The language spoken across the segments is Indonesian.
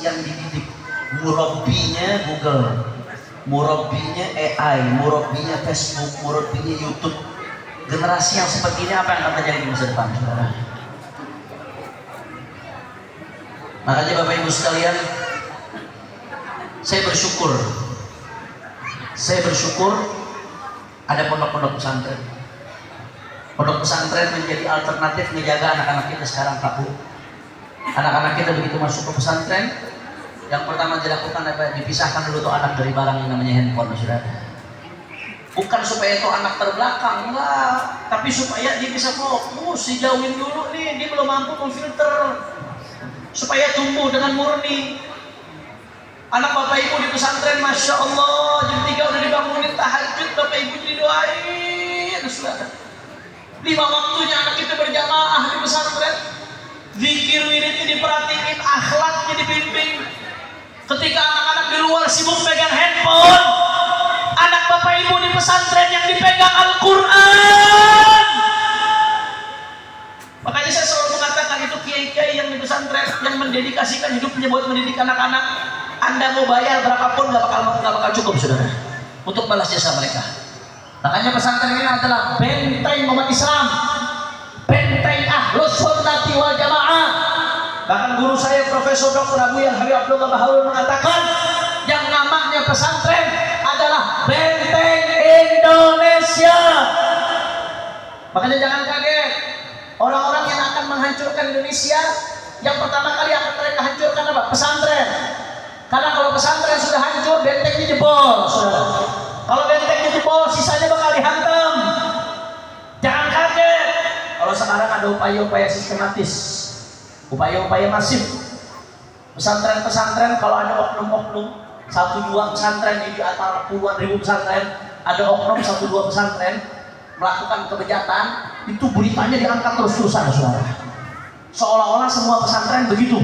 yang dididik. Murabbinya Google, murabbinya AI, murabbinya Facebook, murabbinya YouTube. Generasi yang seperti ini apa yang akan terjadi di masa depan, saudara? Makanya Bapak Ibu sekalian, saya bersyukur ada pondok-pondok pesantren. Pondok pesantren menjadi alternatif menjaga anak-anak kita sekarang, Pak Bu. Anak-anak kita begitu masuk ke pesantren, yang pertama dilakukan adalah dipisahkan dulu tuh anak dari barang yang namanya handphone, saudara. Bukan supaya itu anak terbelakang, enggak, tapi supaya dia bisa fokus, dijauhin dulu nih, dia belum mampu memfilter, supaya tumbuh dengan murni. Anak Bapak Ibu di pesantren, Masya Allah, jam 3 udah dibangunin tahajud, Bapak Ibu didoain, saudara. 5 waktunya anak kita berjamaah di pesantren, zikir wiridnya diperhatiin, akhlaknya dibimbing. Ketika anak-anak di luar sibuk pegang handphone, anak Bapak Ibu di pesantren yang dipegang Al-Quran. Makanya saya selalu mengatakan itu kiai-kiai yang di pesantren yang mendedikasikan hidupnya buat mendidik anak-anak. Anda mau bayar berapapun nggak bakal cukup, saudara, untuk balas jasa mereka. Makanya pesantren ini adalah benteng umat Islam, benteng Ahlus Sunnati wal Jamaah. Bahkan guru saya Profesor Dr. Abu Yan Habib Abdullah Baharul mengatakan yang namanya pesantren adalah benteng Indonesia. Makanya jangan kaget orang-orang yang akan menghancurkan Indonesia, yang pertama kali akan mereka hancurkan apa? Pesantren. Karena kalau pesantren sudah hancur, bentengnya jebol, saudara. Kalau bentengnya jebol, sisanya bakal dihantam. Jangan kaget kalau sekarang ada upaya-upaya sistematis, upaya-upaya masif. Pesantren-pesantren, kalau ada oknum-oknum, 1-2 pesantren di antara puluhan ribu pesantren, ada oknum 1-2 pesantren melakukan kebejatan, itu beritanya diangkat terus-terusan, saudara. Seolah-olah semua pesantren begitu.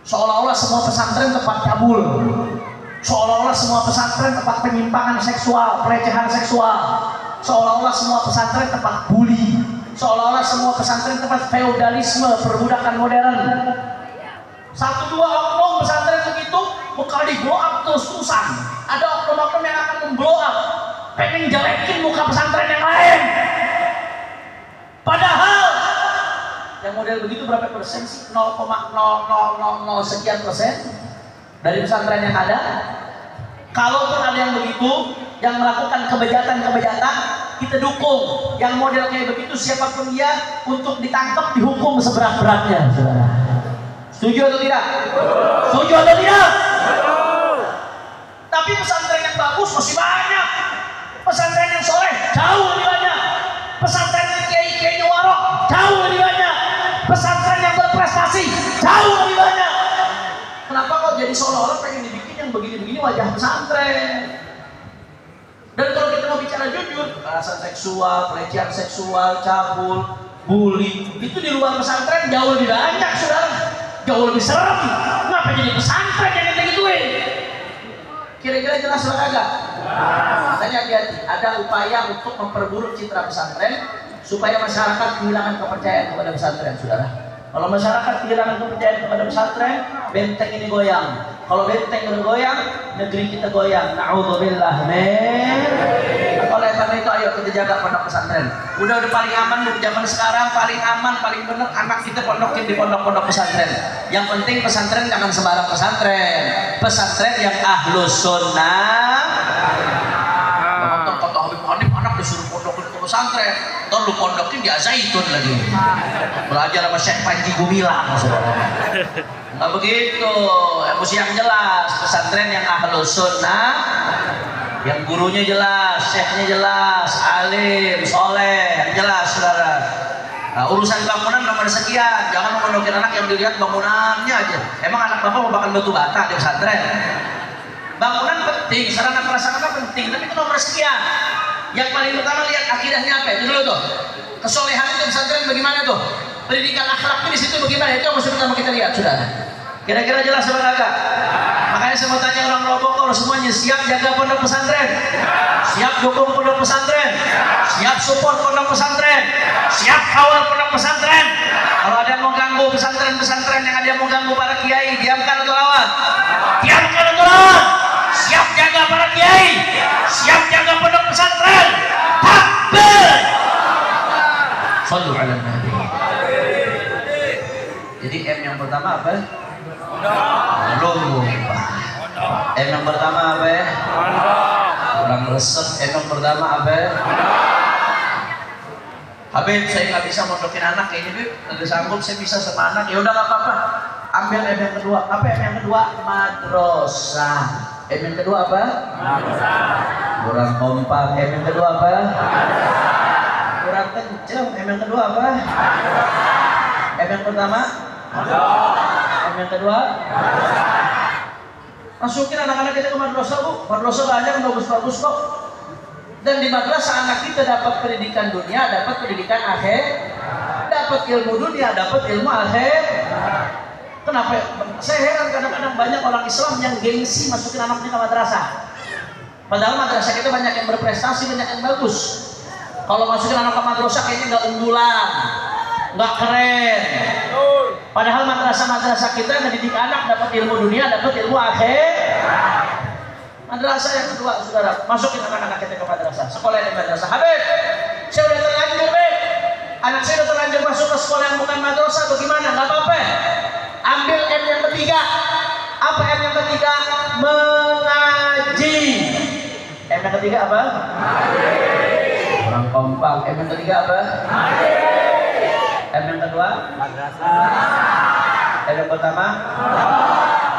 Seolah-olah semua pesantren tempat cabul, seolah-olah semua pesantren tempat penyimpangan seksual, pelecehan seksual, seolah-olah semua pesantren tempat bully, seolah-olah semua pesantren tempat feodalisme, perbudakan modern. 1-2 oknum pesantren begitu bakal di blow up terus-terusan. Ada oknum-oknum yang akan memblow up, pengen jelekin muka pesantren yang lain. Padahal yang model begitu berapa persen sih? 0,0000 sekian persen dari pesantren yang ada. Kalaupun ada yang begitu, yang melakukan kebejatan-kebejatan, kita dukung. Yang model kayak begitu siapapun dia, untuk ditangkap dihukum seberat-beratnya, saudara. Setuju atau tidak? Setuju atau tidak? Tapi pesantren yang bagus masih banyak. Pesantren yang soleh jauh lebih banyak. Pesantren yang kiai-kiainya warok jauh lebih banyak. Pesantren yang berprestasi jauh lebih banyak. Kenapa kok jadi seolah-olah pengen dibikin yang begini-begini wajah pesantren? Dan kalau kita mau bicara jujur, kekerasan seksual, pelecehan seksual, cabul, bully, itu di luar pesantren jauh lebih banyak, saudara. Jauh lebih serem. Kenapa jadi pesantren yang kita gituin? Kira-kira jelas atau kagak? Makanya hati-hati, ada upaya untuk memperburuk citra pesantren supaya masyarakat kehilangan kepercayaan kepada pesantren, saudara. Kalau masyarakat kehilangan kepercayaan kepada pesantren, benteng ini goyang. Kalau benteng bergoyang, negeri kita goyang. Na'udzubillah min. Oleh karena itu, ayo kita jaga pondok pesantren. Udah paling aman di zaman sekarang, paling aman, paling benar anak kita pondokin di pondok-pondok pesantren. Yang penting pesantren jangan sembarang pesantren. Pesantren yang Ahlus Sunnah. Kata Habib Hanif, anak disuruh pondokin ke pesantren, ntar lu pondokin di Zaitun lagi. Belajar sama Syekh Panji Gumilang, saudara. Nggak begitu, mesti yang jelas. Pesantren yang Ahlus Sunnah, yang gurunya jelas, syekhnya jelas, alim, soleh, yang jelas, saudara. Nah, urusan bangunan nomor sekian, jangan mondokin anak yang dilihat bangunannya aja. Emang anak bapak mau makan batu bata di pesantren? Bangunan penting, sarana prasarana penting, tapi itu nomor sekian. Yang paling pertama lihat akidahnya apa? Itu dulu tuh. Kesolehan itu pesantren bagaimana tuh? Pendidikan akhlaknya di situ bagaimana? Itu yang mesti pertama kita lihat, sudah. Kira-kira jelas apa enggak? Makanya saya mau tanya orang Bogor semuanya, siap jaga pondok pesantren? Siap dukung pondok pesantren? Siap support pondok pesantren? Siap kawal pondok pesantren? Kalau ada yang mau ganggu pesantren-pesantren, yang ada yang mau ganggu para kiai, diamkan atau pertama apa? Belum. M yang pertama apa? Kurang resep. M yang pertama apa? Habib, saya nggak bisa mondokin anak ini, Bib. Nggak sanggup saya bisa sama anak. Ya udah nggak apa-apa. Ambil M yang kedua. Apa M yang kedua? Madrasah. M yang kedua apa? Madrasah. Kurang kompak. M yang kedua apa? Madrasah. Kurang kenceng. M yang kedua apa? Madrasah. M yang pertama? Madrasah. M yang kedua? Madrasah. Masukin anak-anak kita ke madrasah, Bu. Madrasah banyak bagus-bagus kok. Dan di madrasah anak kita dapat pendidikan dunia, dapat pendidikan akhir, dapat ilmu dunia, dapat ilmu akhir. Kenapa? Saya heran kadang-kadang banyak orang Islam yang gengsi masukin anaknya ke madrasah. Padahal madrasah kita banyak yang berprestasi, banyak yang bagus. Kalau masukin anak ke madrasah kayaknya nggak unggulan, nggak keren. Padahal madrasah-madrasah kita mendidik anak dapat ilmu dunia, dapat ilmu akhir. Madrasah yang kedua, saudara, masukin anak-anak kita ke madrasah, sekolah di madrasah. Habib, saya udah terlanjur, Beb. Anak saya udah terlanjur masuk ke sekolah yang bukan madrasah, bagaimana? Gak apa-apa. Ambil M yang ketiga. Apa M yang ketiga? Mengaji. M yang ketiga apa? Kurang kompak. M yang ketiga apa? M yang kedua? Madrasah. M yang pertama?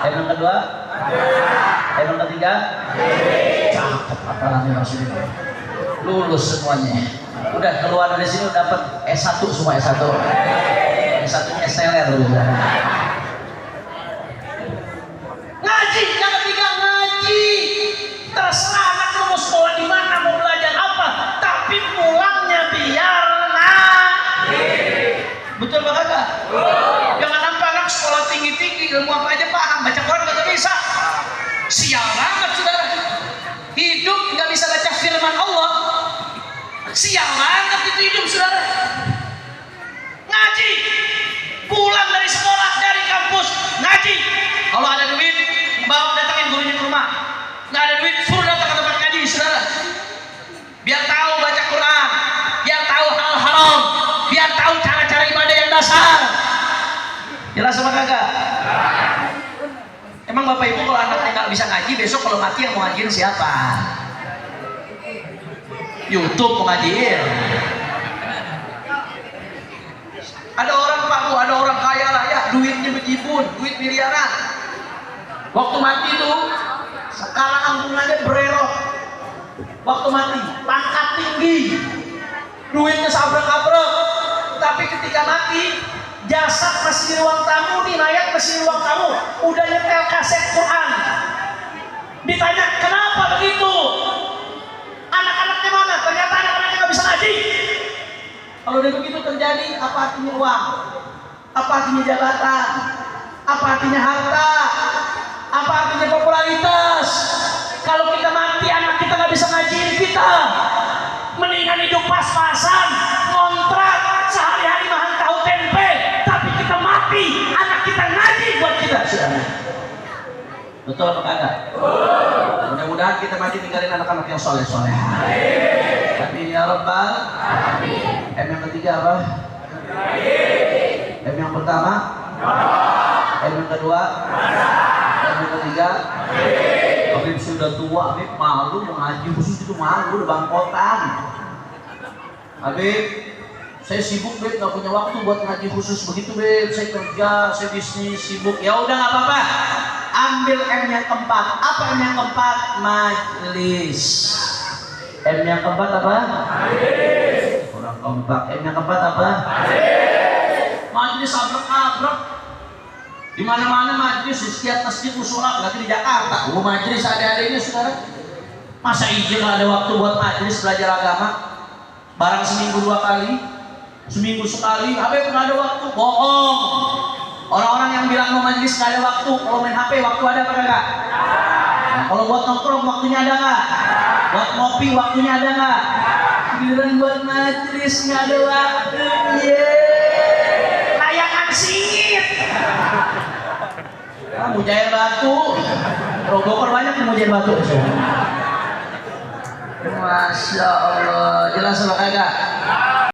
M yang kedua? M yang ketiga? Cakep, apalagi maksudnya. Lulus semuanya. Udah keluar dari sini udah dapat S1 semua S1. S1-nya SLR dulu. Ngaji, yang ketiga ngaji. Terserah anak lu mau sekolah di mana, mau belajar apa, tapi pulangnya biar ngaji. Betul Pak Kakak? Jangan nampak anak sekolah tinggi-tinggi, ilmu apa aja paham, baca Quran nggak bisa. Sial banget saudara. Hidup nggak bisa baca firman Allah. Sial banget itu hidup saudara. Ngaji, pulang dari sekolah, dari kampus, ngaji. Kalau ada duit, bawa datangin gurunya ke rumah. Nggak ada duit, suruh datang ke tempat ngaji saudara. Biar tahu baca Quran, biar tahu hal haram, biar tahu cara-cara ibadah yang dasar. Jelas apa kagak? Emang Bapak Ibu kalau anaknya nggak bisa ngaji, besok kalau mati yang mau ngajiin siapa? YouTube mau ngajiin. Ada orang Pak Bu, ada orang kaya raya, duitnya bejibun, duit miliaran. Waktu mati itu, sekarang ampunannya bererok. Waktu mati, pangkat tinggi, duitnya sabrak-abrak. Tapi ketika mati, jasad masih di ruang tamu, nih mayat masih di ruang tamu, udah nyetel kaset Quran. Ditanya kenapa begitu? Anak-anaknya mana? Ternyata anak-anaknya nggak bisa ngaji. Kalau udah begitu terjadi, apa artinya uang? Apa artinya jabatan? Apa artinya harta? Apa artinya popularitas? Kalau kita mati, anak kita nggak bisa ngajiin kita. Mendingan hidup pas-pasan, kontrak, sehari-hari makan tahu tempe, tapi kita mati, anak kita ngaji buat kita. Betul apa kagak? Mudah-mudahan kita mati tinggalin anak-anak yang soleh-soleh. Amin ya Rabbal. M yang ketiga apa? M yang pertama? M yang kedua? M yang ketiga? Habib sudah tua, Habib malu mau ngaji khusus itu malu, udah bangkotan. Habib, saya sibuk Beb, nggak punya waktu buat ngaji khusus begitu Beb. Saya kerja, saya bisnis, sibuk. Ya udah nggak apa-apa. Ambil M yang keempat. Apa M yang keempat? Majlis. M yang keempat apa? Majlis. Kurang kompak. M yang keempat apa? Majlis. Majlis abrak-abrak. Di mana-mana majlis, di setiap masjid musola, berarti di Jakarta. Majlis ada ini saudara. Masa iya nggak ada waktu buat majlis belajar agama? Barang seminggu 2 kali, seminggu sekali, Habib nggak ada waktu, bohong. Orang-orang yang bilang mau majlis nggak ada waktu, kalau main HP waktu ada apa enggak? Nah, kalau buat nongkrong waktunya ada nggak? Buat ngopi waktunya ada nggak? Giliran buat majlis nggak ada waktu, layangan singit. Mujair batu, Bogor banyak yang mujair batu. Masya Allah, jelas apa kagak?